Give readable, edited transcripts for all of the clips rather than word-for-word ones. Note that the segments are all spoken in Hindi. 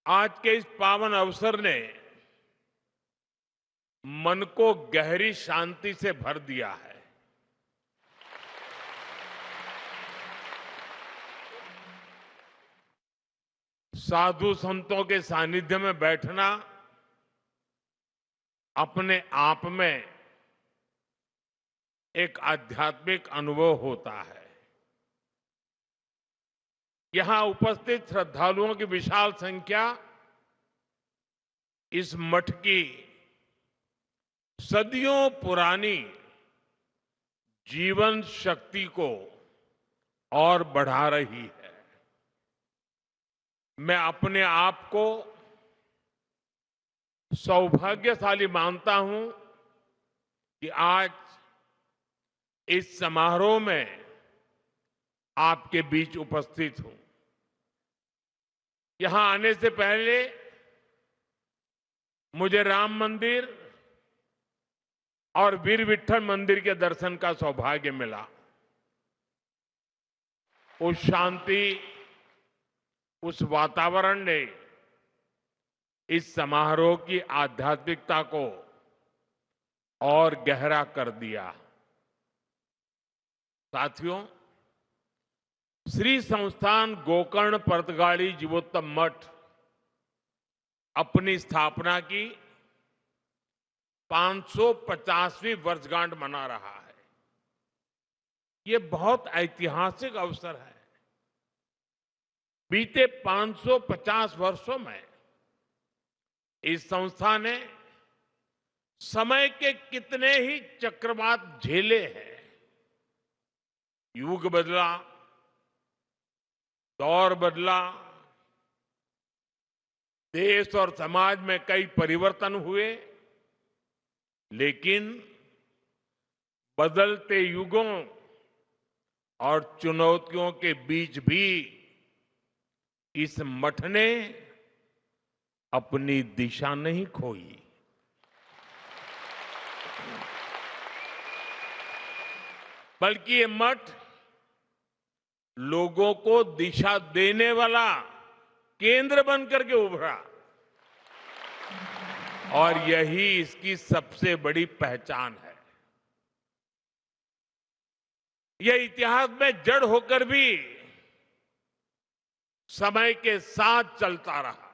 आज के इस पावन अवसर ने मन को गहरी शांति से भर दिया है। साधु संतों के सानिध्य में बैठना अपने आप में एक आध्यात्मिक अनुभव होता है। यहां उपस्थित श्रद्धालुओं की विशाल संख्या इस मठ की सदियों पुरानी जीवन शक्ति को और बढ़ा रही है। मैं अपने आप को सौभाग्यशाली मानता हूं कि आज इस समारोह में आपके बीच उपस्थित हूं। यहां आने से पहले मुझे राम मंदिर और वीर विट्ठल मंदिर के दर्शन का सौभाग्य मिला। उस शांति, उस वातावरण ने इस समारोह की आध्यात्मिकता को और गहरा कर दिया। साथियों, श्री संस्थान गोकर्ण परतगाड़ी जीवोत्तम मठ अपनी स्थापना की 550वीं वर्षगांठ मना रहा है। ये बहुत ऐतिहासिक अवसर है। बीते 550 वर्षों में इस संस्था ने समय के कितने ही चक्रवात झेले हैं। युग बदला, दौर बदला, देश और समाज में कई परिवर्तन हुए, लेकिन बदलते युगों और चुनौतियों के बीच भी इस मठ ने अपनी दिशा नहीं खोई। बल्कि ये मठ लोगों को दिशा देने वाला केंद्र बनकर के उभरा और यही इसकी सबसे बड़ी पहचान है। यह इतिहास में जड़ होकर भी समय के साथ चलता रहा।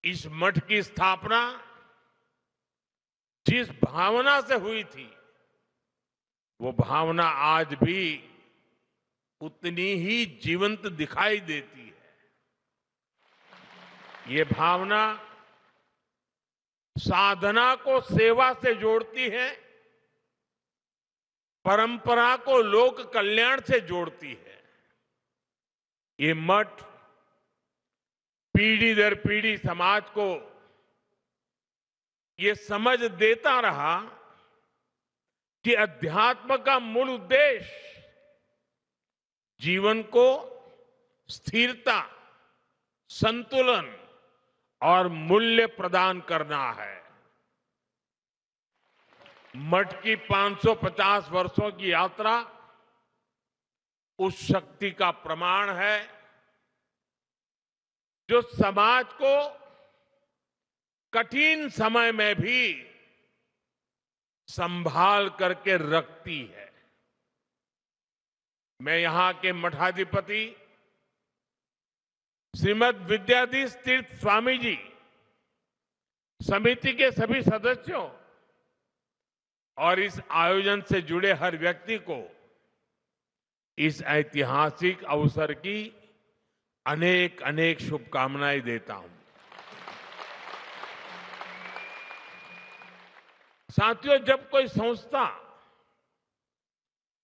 इस मठ की स्थापना जिस भावना से हुई थी, वो भावना आज भी उतनी ही जीवंत दिखाई देती है। ये भावना साधना को सेवा से जोड़ती है, परंपरा को लोक कल्याण से जोड़ती है। ये मठ पीढ़ी दर पीढ़ी समाज को ये समझ देता रहा कि अध्यात्म का मूल उद्देश्य जीवन को स्थिरता, संतुलन और मूल्य प्रदान करना है। मठ की 550 वर्षों की यात्रा उस शक्ति का प्रमाण है जो समाज को कठिन समय में भी संभाल करके रखती है। मैं यहां के मठाधिपति श्रीमद विद्याधीश तीर्थ स्वामी जी, समिति के सभी सदस्यों और इस आयोजन से जुड़े हर व्यक्ति को इस ऐतिहासिक अवसर की अनेक अनेक शुभकामनाएं देता हूं। साथियों, जब कोई संस्था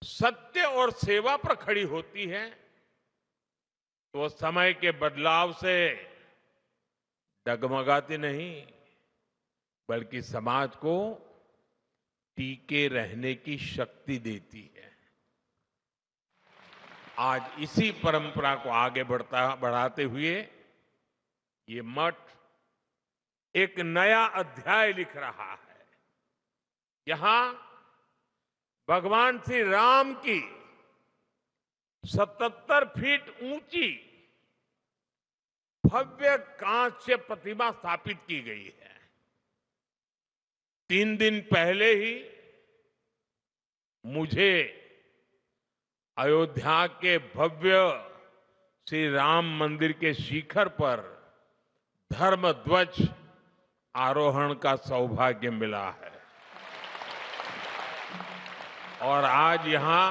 सत्य और सेवा पर खड़ी होती है तो समय के बदलाव से डगमगाती नहीं, बल्कि समाज को टीके रहने की शक्ति देती है। आज इसी परंपरा को आगे बढ़ाते हुए ये मठ एक नया अध्याय लिख रहा है। यहां भगवान श्री राम की 77 फीट ऊंची भव्य कांस्य प्रतिमा स्थापित की गई है। 3 दिन पहले ही मुझे अयोध्या के भव्य श्री राम मंदिर के शिखर पर धर्म ध्वज आरोहण का सौभाग्य मिला है और आज यहां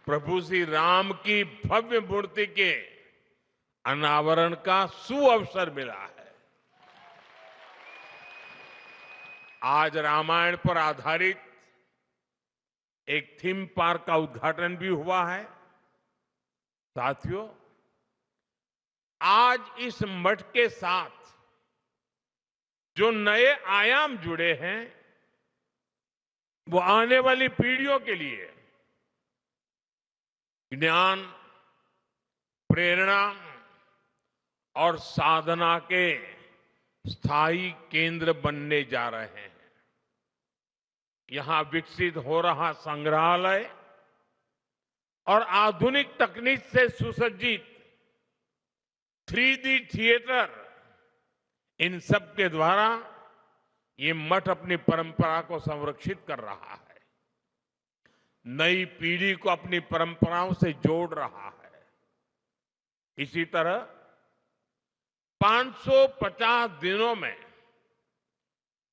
प्रभु श्री राम की भव्य मूर्ति के अनावरण का सुअवसर मिला है। आज रामायण पर आधारित एक थीम पार्क का उद्घाटन भी हुआ है। साथियों, आज इस मठ के साथ जो नए आयाम जुड़े हैं वो आने वाली पीढ़ियों के लिए ज्ञान, प्रेरणा और साधना के स्थायी केंद्र बनने जा रहे हैं। यहां विकसित हो रहा संग्रहालय और आधुनिक तकनीक से सुसज्जित 3D थिएटर, इन सब के द्वारा ये मठ अपनी परंपरा को संरक्षित कर रहा है, नई पीढ़ी को अपनी परंपराओं से जोड़ रहा है। इसी तरह 550 दिनों में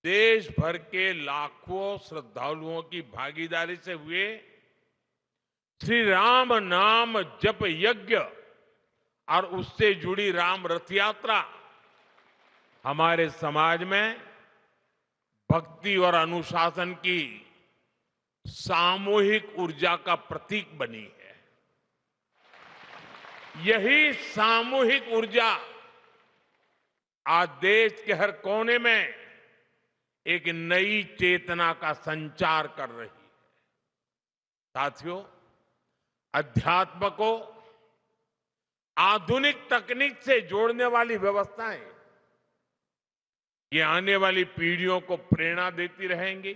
देश भर के लाखों श्रद्धालुओं की भागीदारी से हुए श्री राम नाम जप यज्ञ और उससे जुड़ी राम रथ यात्रा हमारे समाज में भक्ति और अनुशासन की सामूहिक ऊर्जा का प्रतीक बनी है। यही सामूहिक ऊर्जा आज देश के हर कोने में एक नई चेतना का संचार कर रही है। साथियों, अध्यात्म को आधुनिक तकनीक से जोड़ने वाली व्यवस्थाएं ये आने वाली पीढ़ियों को प्रेरणा देती रहेंगी।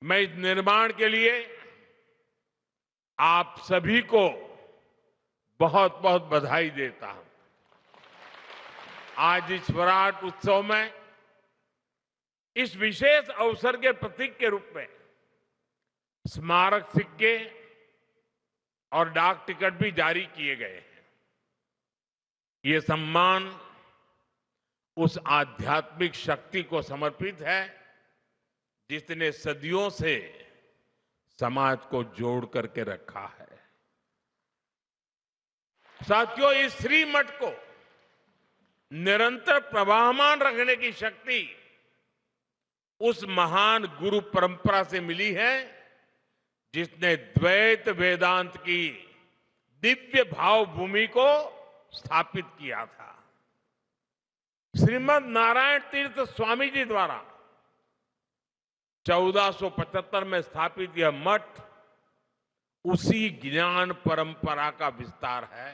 मैं इस निर्माण के लिए आप सभी को बहुत बहुत बधाई देता हूं। आज इस विराट उत्सव में इस विशेष अवसर के प्रतीक के रूप में स्मारक सिक्के और डाक टिकट भी जारी किए गए हैं। ये सम्मान उस आध्यात्मिक शक्ति को समर्पित है जिसने सदियों से समाज को जोड़ करके रखा है। साथियों, इस श्री मठ को निरंतर प्रवाहमान रखने की शक्ति उस महान गुरु परंपरा से मिली है जिसने द्वैत वेदांत की दिव्य भाव भूमि को स्थापित किया था। श्रीमद नारायण तीर्थ स्वामी जी द्वारा 1475 में स्थापित यह मठ उसी ज्ञान परंपरा का विस्तार है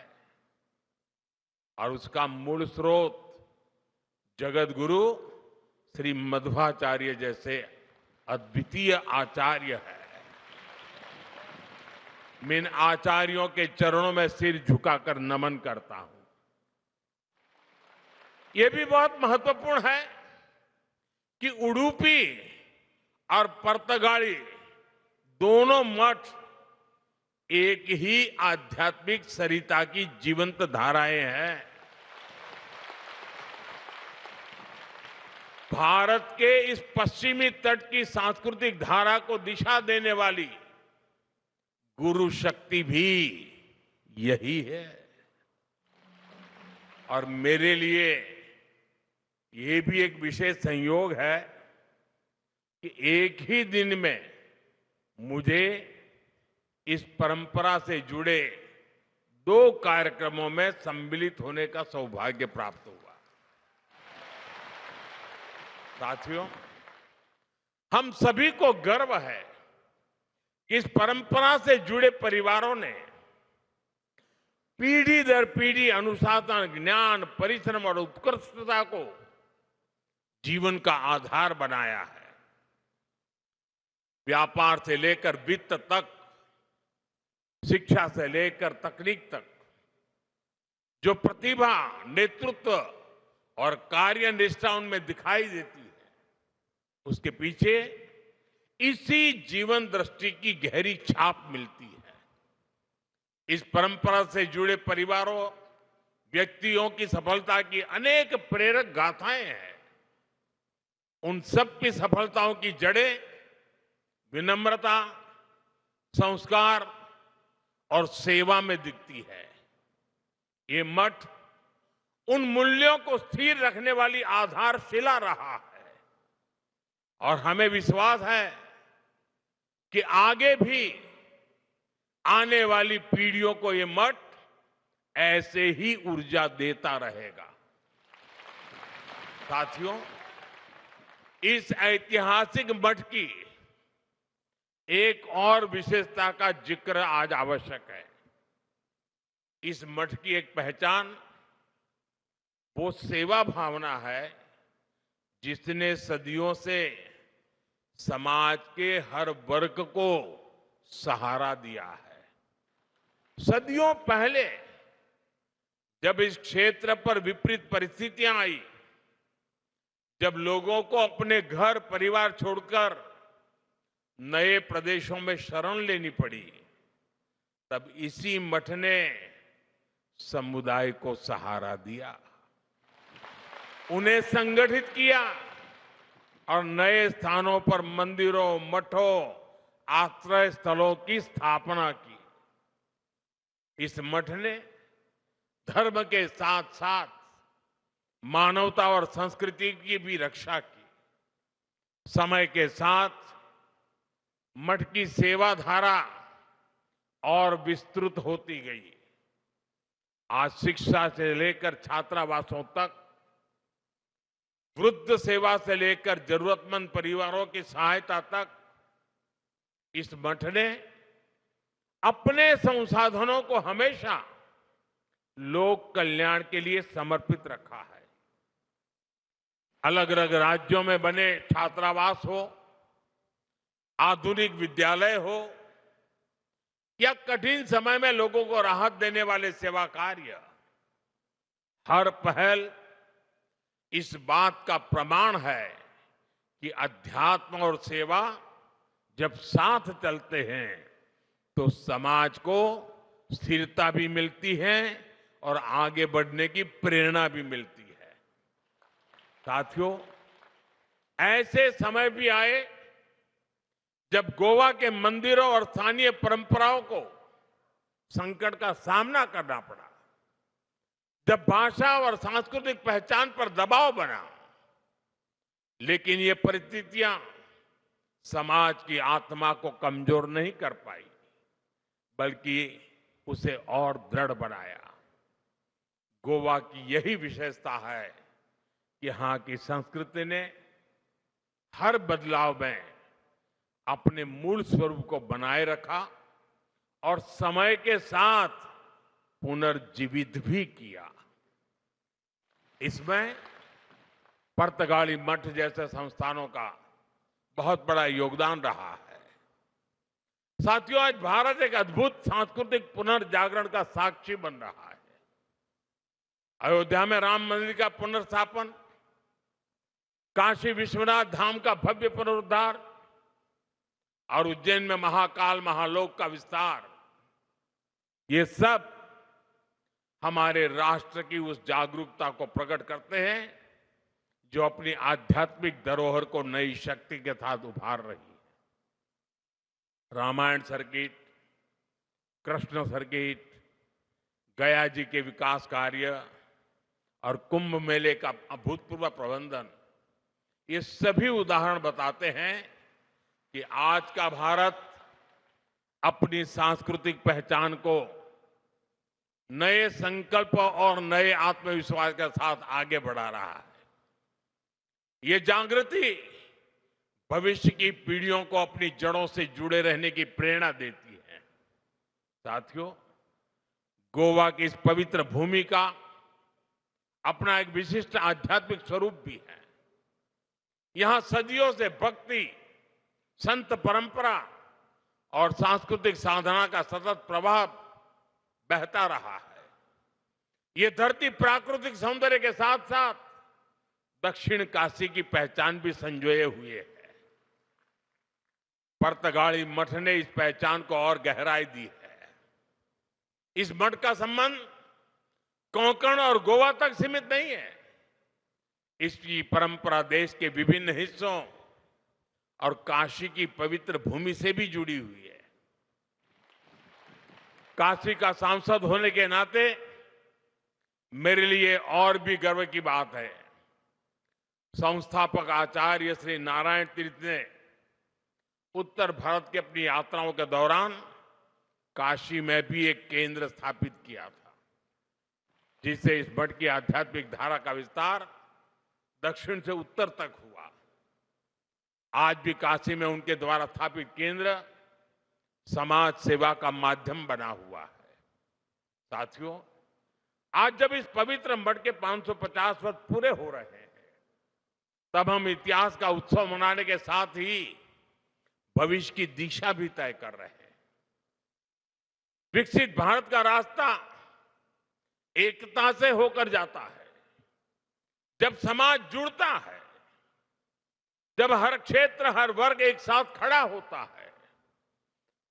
और उसका मूल स्रोत जगत गुरु श्री मध्वाचार्य जैसे अद्वितीय आचार्य है। मैं इन आचार्यों के चरणों में सिर झुकाकर नमन करता हूं। यह भी बहुत महत्वपूर्ण है कि उडुपी और पर्तगाड़ी दोनों मठ एक ही आध्यात्मिक सरिता की जीवंत धाराएं हैं। भारत के इस पश्चिमी तट की सांस्कृतिक धारा को दिशा देने वाली गुरु शक्ति भी यही है। और मेरे लिए ये भी एक विशेष संयोग है कि एक ही दिन में मुझे इस परंपरा से जुड़े 2 कार्यक्रमों में सम्मिलित होने का सौभाग्य प्राप्त हुआ। साथियों, हम सभी को गर्व है कि इस परंपरा से जुड़े परिवारों ने पीढ़ी दर पीढ़ी अनुशासन, ज्ञान, परिश्रम और उत्कृष्टता को जीवन का आधार बनाया है। व्यापार से लेकर वित्त तक, शिक्षा से लेकर तकनीक तक जो प्रतिभा, नेतृत्व और कार्य निष्ठा उनमें दिखाई देती है, उसके पीछे इसी जीवन दृष्टि की गहरी छाप मिलती है। इस परंपरा से जुड़े परिवारों, व्यक्तियों की सफलता की अनेक प्रेरक गाथाएं हैं। उन सब की सफलताओं की जड़ें विनम्रता, संस्कार और सेवा में दिखती है। ये मठ उन मूल्यों को स्थिर रखने वाली आधारशिला रहा है और हमें विश्वास है कि आगे भी आने वाली पीढ़ियों को ये मठ ऐसे ही ऊर्जा देता रहेगा। साथियों, इस ऐतिहासिक मठ की एक और विशेषता का जिक्र आज आवश्यक है। इस मठ की एक पहचान वो सेवा भावना है जिसने सदियों से समाज के हर वर्ग को सहारा दिया है। सदियों पहले जब इस क्षेत्र पर विपरीत परिस्थितियां आई, जब लोगों को अपने घर परिवार छोड़कर नए प्रदेशों में शरण लेनी पड़ी, तब इसी मठ ने समुदाय को सहारा दिया, उन्हें संगठित किया और नए स्थानों पर मंदिरों, मठों, आश्रय स्थलों की स्थापना की। इस मठ ने धर्म के साथ साथ मानवता और संस्कृति की भी रक्षा की। समय के साथ मठ की सेवा धारा और विस्तृत होती गई। आज शिक्षा से लेकर छात्रावासों तक, वृद्ध सेवा से लेकर जरूरतमंद परिवारों की सहायता तक, इस मठ ने अपने संसाधनों को हमेशा लोक कल्याण के लिए समर्पित रखा है। अलग अलग राज्यों में बने छात्रावास हो, आधुनिक विद्यालय हो या कठिन समय में लोगों को राहत देने वाले सेवा कार्य, हर पहल इस बात का प्रमाण है कि अध्यात्म और सेवा जब साथ चलते हैं तो समाज को स्थिरता भी मिलती है और आगे बढ़ने की प्रेरणा भी मिलती है। साथियों, ऐसे समय भी आए जब गोवा के मंदिरों और स्थानीय परंपराओं को संकट का सामना करना पड़ा, जब भाषा और सांस्कृतिक पहचान पर दबाव बना, लेकिन ये परिस्थितियां समाज की आत्मा को कमजोर नहीं कर पाई, बल्कि उसे और दृढ़ बनाया। गोवा की यही विशेषता है कि यहां की संस्कृति ने हर बदलाव में अपने मूल स्वरूप को बनाए रखा और समय के साथ पुनर्जीवित भी किया। इसमें पुर्तगाली मठ जैसे संस्थानों का बहुत बड़ा योगदान रहा है। साथियों, आज भारत एक अद्भुत सांस्कृतिक पुनर्जागरण का साक्षी बन रहा है। अयोध्या में राम मंदिर का पुनर्स्थापन, काशी विश्वनाथ धाम का भव्य पुनरुद्धार और उज्जैन में महाकाल महालोक का विस्तार, ये सब हमारे राष्ट्र की उस जागरूकता को प्रकट करते हैं जो अपनी आध्यात्मिक धरोहर को नई शक्ति के साथ उभार रही है। रामायण सर्किट, कृष्ण सर्किट, गया जी के विकास कार्य और कुंभ मेले का अभूतपूर्व प्रबंधन, ये सभी उदाहरण बताते हैं कि आज का भारत अपनी सांस्कृतिक पहचान को नए संकल्प और नए आत्मविश्वास के साथ आगे बढ़ा रहा है। ये जागृति भविष्य की पीढ़ियों को अपनी जड़ों से जुड़े रहने की प्रेरणा देती है। साथियों, गोवा की इस पवित्र भूमि का अपना एक विशिष्ट आध्यात्मिक स्वरूप भी है। यहां सदियों से भक्ति, संत परंपरा और सांस्कृतिक साधना का सतत प्रवाह बहता रहा है। ये धरती प्राकृतिक सौंदर्य के साथ साथ दक्षिण काशी की पहचान भी संजोए हुए है। पर्तगाली मठ ने इस पहचान को और गहराई दी है। इस मठ का संबंध कोंकण और गोवा तक सीमित नहीं है। इसकी परंपरा देश के विभिन्न हिस्सों और काशी की पवित्र भूमि से भी जुड़ी हुई है। काशी का सांसद होने के नाते मेरे लिए और भी गर्व की बात है। संस्थापक आचार्य श्री नारायण तीर्थ ने उत्तर भारत की अपनी यात्राओं के दौरान काशी में भी एक केंद्र स्थापित किया था, जिससे इस मठ की आध्यात्मिक धारा का विस्तार दक्षिण से उत्तर तक हुआ। आज भी काशी में उनके द्वारा स्थापित केंद्र समाज सेवा का माध्यम बना हुआ है। साथियों, आज जब इस पवित्र मठ के 550 वर्ष पूरे हो रहे हैं, तब हम इतिहास का उत्सव मनाने के साथ ही भविष्य की दिशा भी तय कर रहे हैं। विकसित भारत का रास्ता एकता से होकर जाता है। जब समाज जुड़ता है, जब हर क्षेत्र, हर वर्ग एक साथ खड़ा होता है,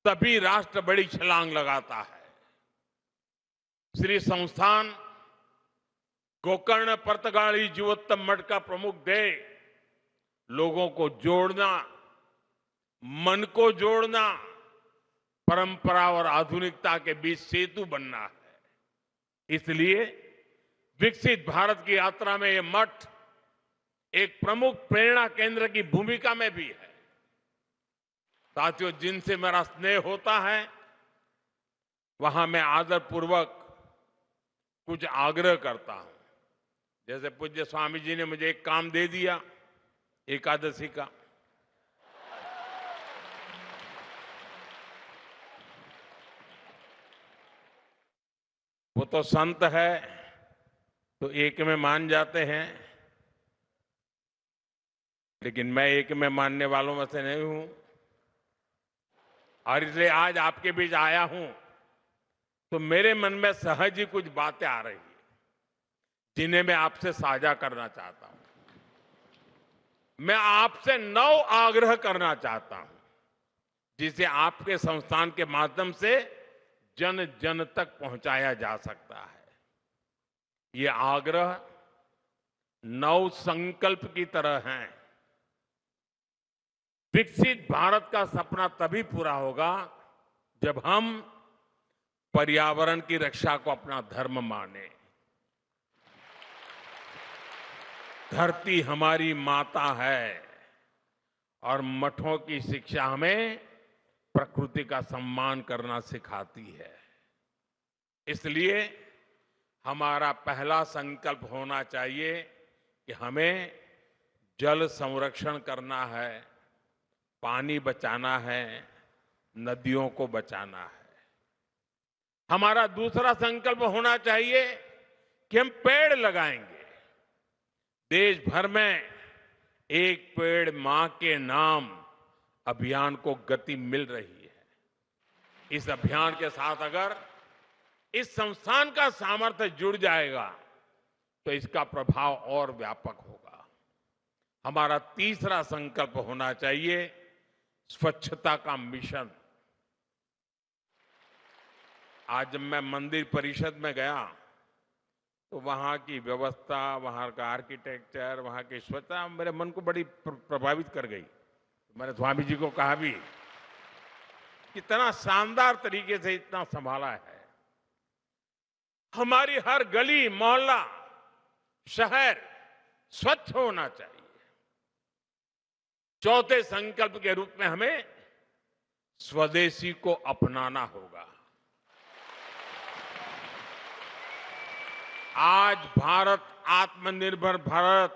तभी राष्ट्र बड़ी छलांग लगाता है। श्री संस्थान गोकर्ण पर्तगाली जीवोत्तम मठ का प्रमुख ध्येय लोगों को जोड़ना, मन को जोड़ना, परंपरा और आधुनिकता के बीच सेतु बनना है। इसलिए विकसित भारत की यात्रा में यह मठ एक प्रमुख प्रेरणा केंद्र की भूमिका में भी है। साथियों, जिनसे मेरा स्नेह होता है, वहां मैं आदरपूर्वक कुछ आग्रह करता हूं। जैसे पूज्य स्वामी जी ने मुझे एक काम दे दिया एकादशी का। वो तो संत है तो एक में मान जाते हैं, लेकिन मैं एक में मानने वालों में से नहीं हूं। और इसलिए आज आपके बीच आया हूं तो मेरे मन में सहज ही कुछ बातें आ रही हैं, जिन्हें मैं आपसे साझा करना चाहता हूं। मैं आपसे 9 आग्रह करना चाहता हूं, जिसे आपके संस्थान के माध्यम से जन जन तक पहुंचाया जा सकता है। ये आग्रह 9 संकल्प की तरह हैं। विकसित भारत का सपना तभी पूरा होगा जब हम पर्यावरण की रक्षा को अपना धर्म माने। धरती हमारी माता है और मठों की शिक्षा हमें प्रकृति का सम्मान करना सिखाती है। इसलिए हमारा पहला संकल्प होना चाहिए कि हमें जल संरक्षण करना है, पानी बचाना है, नदियों को बचाना है। हमारा दूसरा संकल्प होना चाहिए कि हम पेड़ लगाएंगे। देश भर में एक पेड़ मां के नाम अभियान को गति मिल रही है। इस अभियान के साथ अगर इस संस्थान का सामर्थ्य जुड़ जाएगा तो इसका प्रभाव और व्यापक होगा। हमारा तीसरा संकल्प होना चाहिए स्वच्छता का मिशन। आज जब मैं मंदिर परिषद में गया तो वहां की व्यवस्था, वहां का आर्किटेक्चर, वहां की स्वच्छता मेरे मन को बड़ी प्रभावित कर गई। मैंने स्वामी जी को कहा भी, कितना शानदार तरीके से इतना संभाला है। हमारी हर गली, मोहल्ला, शहर स्वच्छ होना चाहिए। चौथे संकल्प के रूप में हमें स्वदेशी को अपनाना होगा। आज भारत आत्मनिर्भर भारत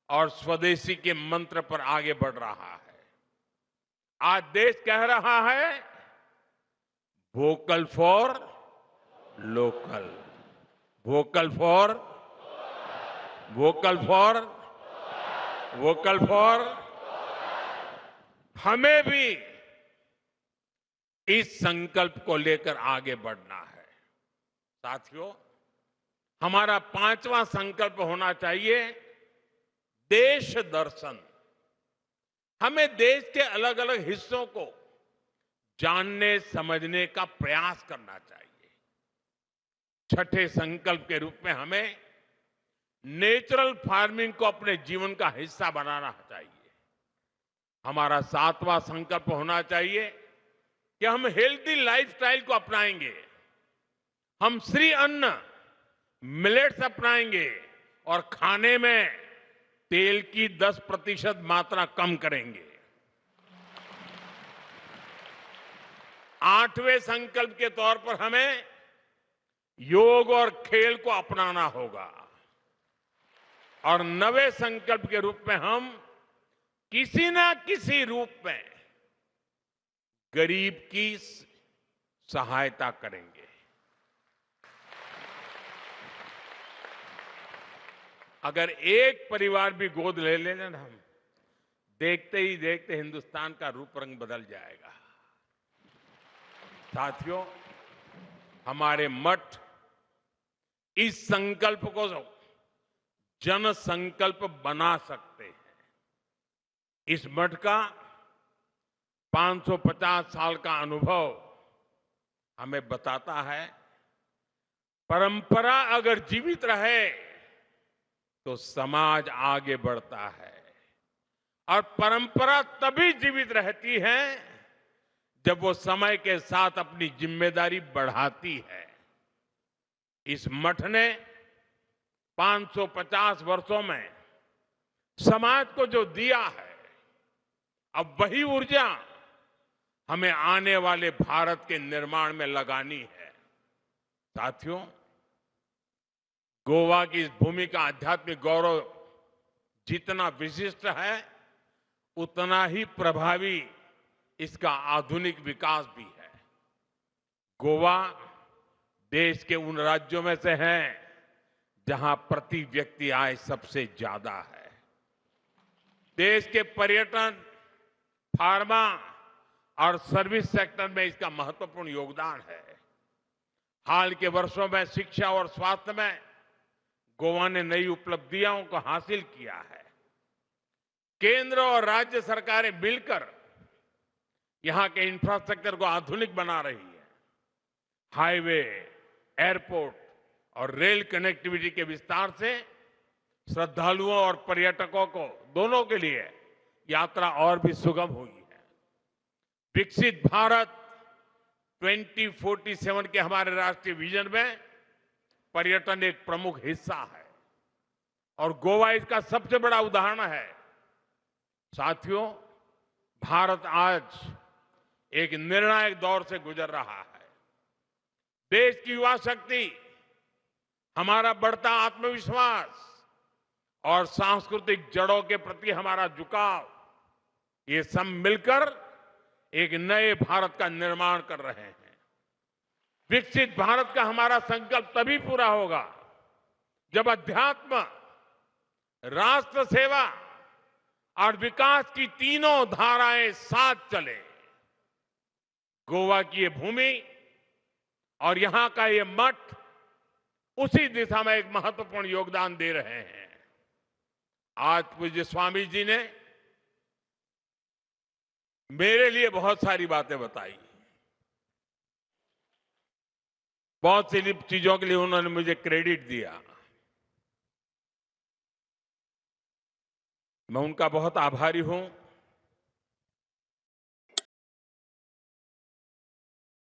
और स्वदेशी के मंत्र पर आगे बढ़ रहा है। आज देश कह रहा है vocal for local, vocal for vocal for vocal for. हमें भी इस संकल्प को लेकर आगे बढ़ना है। साथियों, हमारा 5वां संकल्प होना चाहिए देश दर्शन। हमें देश के अलग अलग हिस्सों को जानने समझने का प्रयास करना चाहिए। छठे संकल्प के रूप में हमें नेचुरल फार्मिंग को अपने जीवन का हिस्सा बनाना चाहिए। हमारा 7वां संकल्प होना चाहिए कि हम हेल्दी लाइफस्टाइल को अपनाएंगे। हम श्री अन्न मिलेट्स अपनाएंगे और खाने में तेल की 10% मात्रा कम करेंगे। 8वें संकल्प के तौर पर हमें योग और खेल को अपनाना होगा और 9वें संकल्प के रूप में हम किसी ना किसी रूप में गरीब की सहायता करेंगे। अगर एक परिवार भी गोद ले लेना ना हम, देखते ही देखते हिंदुस्तान का रूप रंग बदल जाएगा। साथियों, हमारे मठ इस संकल्प को जन संकल्प बना सकते हैं। इस मठ का 550 साल का अनुभव हमें बताता है, परंपरा अगर जीवित रहे तो समाज आगे बढ़ता है और परंपरा तभी जीवित रहती है जब वो समय के साथ अपनी जिम्मेदारी बढ़ाती है। इस मठ ने 550 वर्षों में समाज को जो दिया है, अब वही ऊर्जा हमें आने वाले भारत के निर्माण में लगानी है। साथियों, गोवा की इस भूमि का आध्यात्मिक गौरव जितना विशिष्ट है, उतना ही प्रभावी इसका आधुनिक विकास भी है। गोवा देश के उन राज्यों में से है जहां प्रति व्यक्ति आय सबसे ज्यादा है। देश के पर्यटन, फार्मा और सर्विस सेक्टर में इसका महत्वपूर्ण योगदान है। हाल के वर्षों में शिक्षा और स्वास्थ्य में गोवा ने नई उपलब्धियों को हासिल किया है। केंद्र और राज्य सरकारें मिलकर यहां के इंफ्रास्ट्रक्चर को आधुनिक बना रही है। हाईवे, एयरपोर्ट और रेल कनेक्टिविटी के विस्तार से श्रद्धालुओं और पर्यटकों को दोनों के लिए यात्रा और भी सुगम हुई है। विकसित भारत 2047 के हमारे राष्ट्रीय विजन में पर्यटन एक प्रमुख हिस्सा है और गोवा इसका सबसे बड़ा उदाहरण है। साथियों, भारत आज एक निर्णायक दौर से गुजर रहा है। देश की युवा शक्ति, हमारा बढ़ता आत्मविश्वास और सांस्कृतिक जड़ों के प्रति हमारा झुकाव, ये सब मिलकर एक नए भारत का निर्माण कर रहे हैं। विकसित भारत का हमारा संकल्प तभी पूरा होगा जब अध्यात्म, राष्ट्र सेवा और विकास की तीनों धाराएं साथ चले। गोवा की ये भूमि और यहां का ये मठ उसी दिशा में एक महत्वपूर्ण योगदान दे रहे हैं। आज पूज्य स्वामी जी ने मेरे लिए बहुत सारी बातें बताई। बहुत सी चीजों के लिए उन्होंने मुझे क्रेडिट दिया। मैं उनका बहुत आभारी हूं।